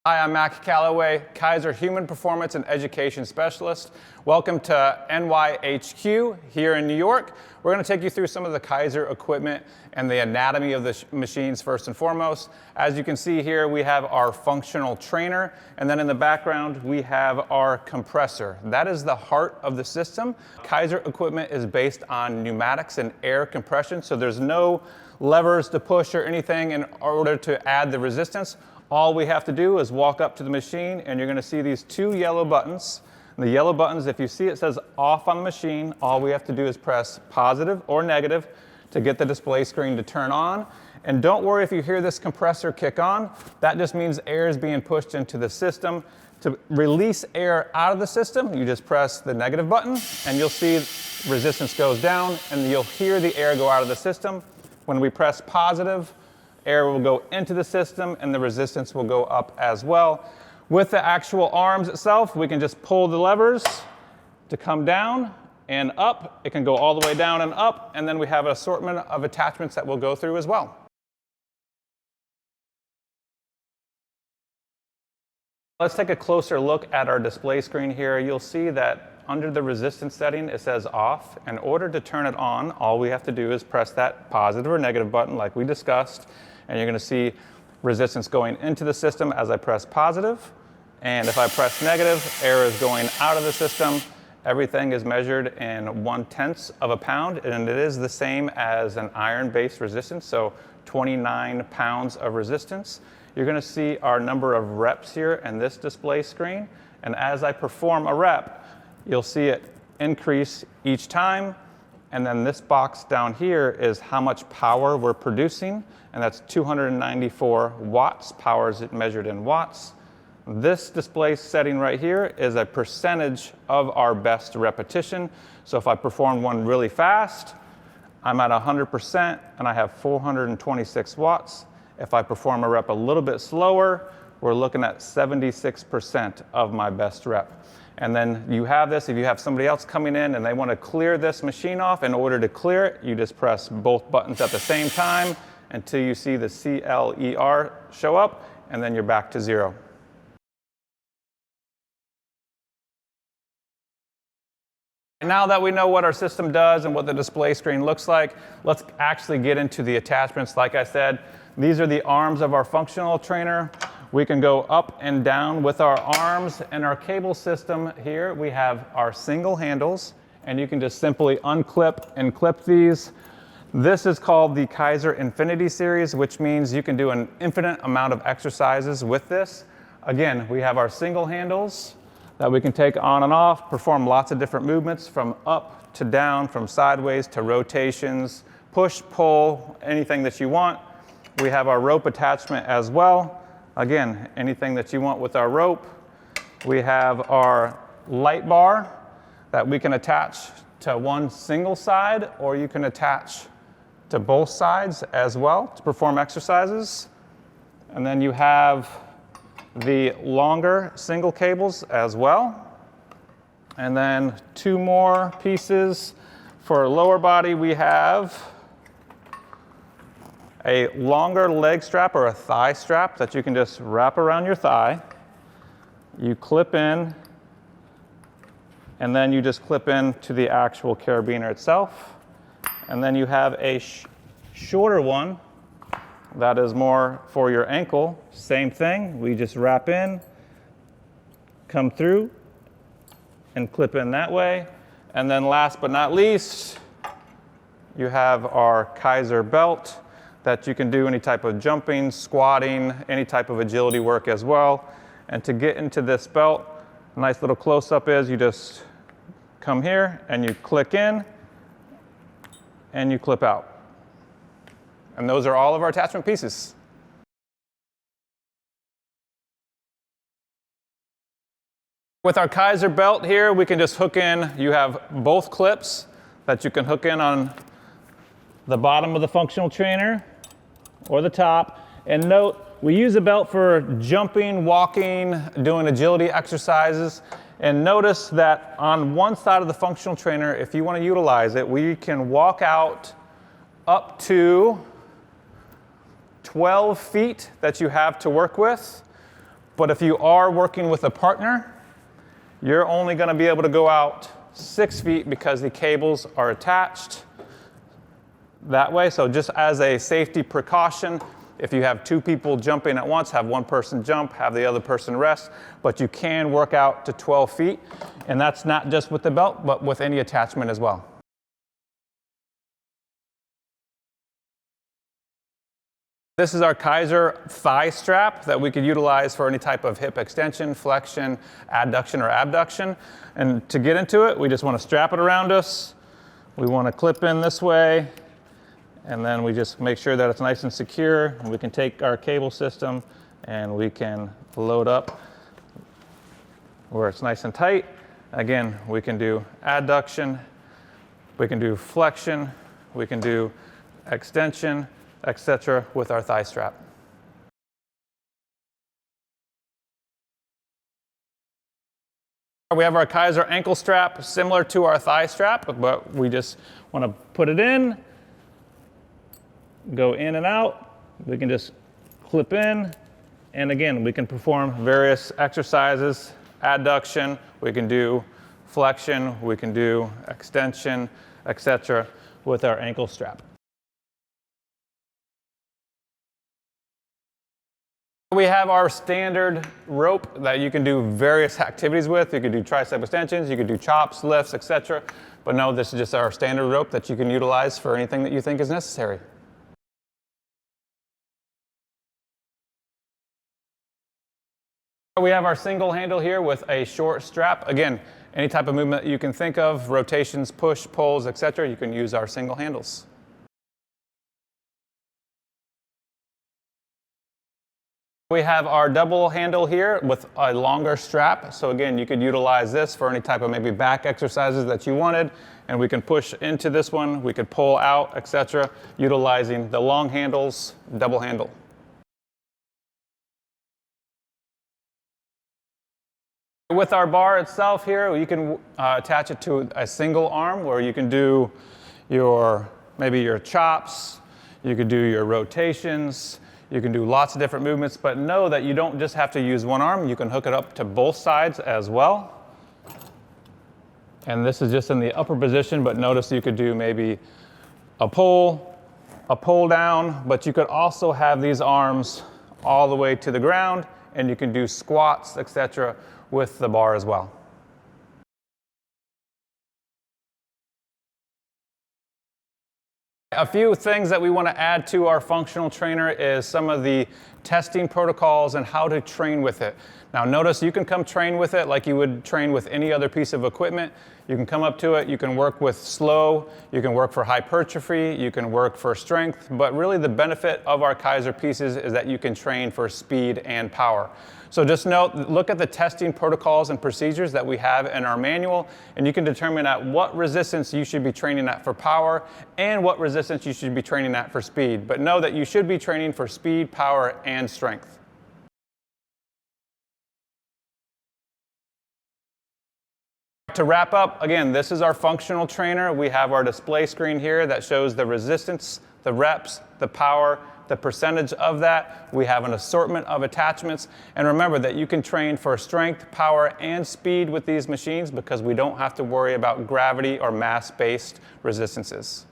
Hi, I'm Mac Calloway, Keiser Human Performance and Education Specialist. Welcome to NYHQ here in New York. We're going to take you through some of the Keiser equipment and the anatomy of the machines first and foremost. As you can see here, we have our functional trainer, and then in the background, we have our compressor. That is the heart of the system. Keiser equipment is based on pneumatics and air compression, so there's no levers to push or anything in order to add the resistance. All we have to do is walk up to the machine, and you're going to see these two yellow buttons. The yellow buttons, if you see it says off on the machine, all we have to do is press positive or negative to get the display screen to turn on. And don't worry if you hear this compressor kick on. That just means air is being pushed into the system. To release air out of the system, you just press the negative button, and you'll see resistance goes down, and you'll hear the air go out of the system. When we press positive, air will go into the system and the resistance will go up as well. With the actual arms itself, we can just pull the levers to come down and up. It can go all the way down and up, and then we have an assortment of attachments that we'll go through as well. Let's take a closer look at our display screen here. You'll see that under the resistance setting, it says off. In order to turn it on, all we have to do is press that positive or negative button like we discussed, and you're going to see resistance going into the system as I press positive. And if I press negative, air is going out of the system. Everything is measured in 1/10 of a pound, and it is the same as an iron-based resistance, so 29 pounds of resistance. You're going to see our number of reps here in this display screen, and as I perform a rep, you'll see it increase each time. And then this box down here is how much power we're producing, and that's 294 watts. Power is measured in watts. This display setting right here is a percentage of our best repetition. So if I perform one really fast, I'm at 100% and I have 426 watts. If I perform a rep a little bit slower, we're looking at 76% of my best rep. And then you have this, if you have somebody else coming in and they want to clear this machine off, in order to clear it, you just press both buttons at the same time until you see the CLER show up, and then you're back to zero. Now that we know what our system does and what the display screen looks like, let's actually get into the attachments. Like I said, these are the arms of our functional trainer. We can go up and down with our arms. And our cable system here, we have our single handles, and you can just simply unclip and clip these. This is called the Keiser Infinity series, which means you can do an infinite amount of exercises with this. Again, we have our single handles that we can take on and off, perform lots of different movements from up to down, from sideways to rotations, push, pull, anything that you want. We have our rope attachment as well. Again, anything that you want with our rope. We have our light bar that we can attach to one single side, or you can attach to both sides as well to perform exercises. And then you have the longer single cables as well. And then two more pieces. For lower body, we have a longer leg strap or a thigh strap that you can just wrap around your thigh. You clip in, and then you just clip in to the actual carabiner itself. And then you have a shorter one that is more for your ankle. Same thing, we just wrap in, come through, and clip in that way. And then last but not least, you have our Keiser belt that you can do any type of jumping, squatting, any type of agility work as well. And to get into this belt, a nice little close-up is you just come here and you click in and you clip out. And those are all of our attachment pieces. With our Keiser belt here, we can just hook in, you have both clips that you can hook in on the bottom of the functional trainer or the top. And note, we use a belt for jumping, walking, doing agility exercises. And notice that on one side of the functional trainer, if you want to utilize it, we can walk out up to 12 feet that you have to work with. But if you are working with a partner, you're only going to be able to go out 6 feet because the cables are attached that way. So just as a safety precaution, if you have 2 people jumping at once, have one person jump, have the other person rest, but you can work out to 12 feet. And that's not just with the belt, but with any attachment as well. This is our Keiser thigh strap that we could utilize for any type of hip extension, flexion, adduction, or abduction. And to get into it, we just want to strap it around us. We want to clip in this way, and then we just make sure that it's nice and secure. And we can take our cable system and we can load up where it's nice and tight. Again, we can do adduction, we can do flexion, we can do extension, etc. with our thigh strap. We have our Keiser ankle strap, similar to our thigh strap, but we just want to put it in, go in and out. We can just clip in, and again, we can perform various exercises, adduction, we can do flexion, we can do extension, etc. with our ankle strap. We have our standard rope that you can do various activities with. You can do tricep extensions, you can do chops, lifts, etc. But no, this is just our standard rope that you can utilize for anything that you think is necessary. We have our single handle here with a short strap. Again, any type of movement you can think of, rotations, push, pulls, etc. you can use our single handles. We have our double handle here with a longer strap. So again, you could utilize this for any type of maybe back exercises that you wanted. And we can push into this one, we could pull out, etc. utilizing the long handles, double handle. With our bar itself here, you can attach it to a single arm where you can do maybe your chops, you could do your rotations, you can do lots of different movements, but know that you don't just have to use one arm. You can hook it up to both sides as well. And this is just in the upper position, but notice you could do maybe a pull down, but you could also have these arms all the way to the ground, and you can do squats, etc. with the bar as well. A few things that we want to add to our functional trainer is some of the testing protocols and how to train with it. Now notice you can come train with it like you would train with any other piece of equipment. You can come up to it, you can work with slow, you can work for hypertrophy, you can work for strength, but really the benefit of our Keiser pieces is that you can train for speed and power. So just note, look at the testing protocols and procedures that we have in our manual, and you can determine at what resistance you should be training at for power and what resistance you should be training at for speed. But know that you should be training for speed, power, and strength. To wrap up, again, this is our functional trainer. We have our display screen here that shows the resistance, the reps, the power, the percentage of that. We have an assortment of attachments. And remember that you can train for strength, power, and speed with these machines because we don't have to worry about gravity or mass-based resistances.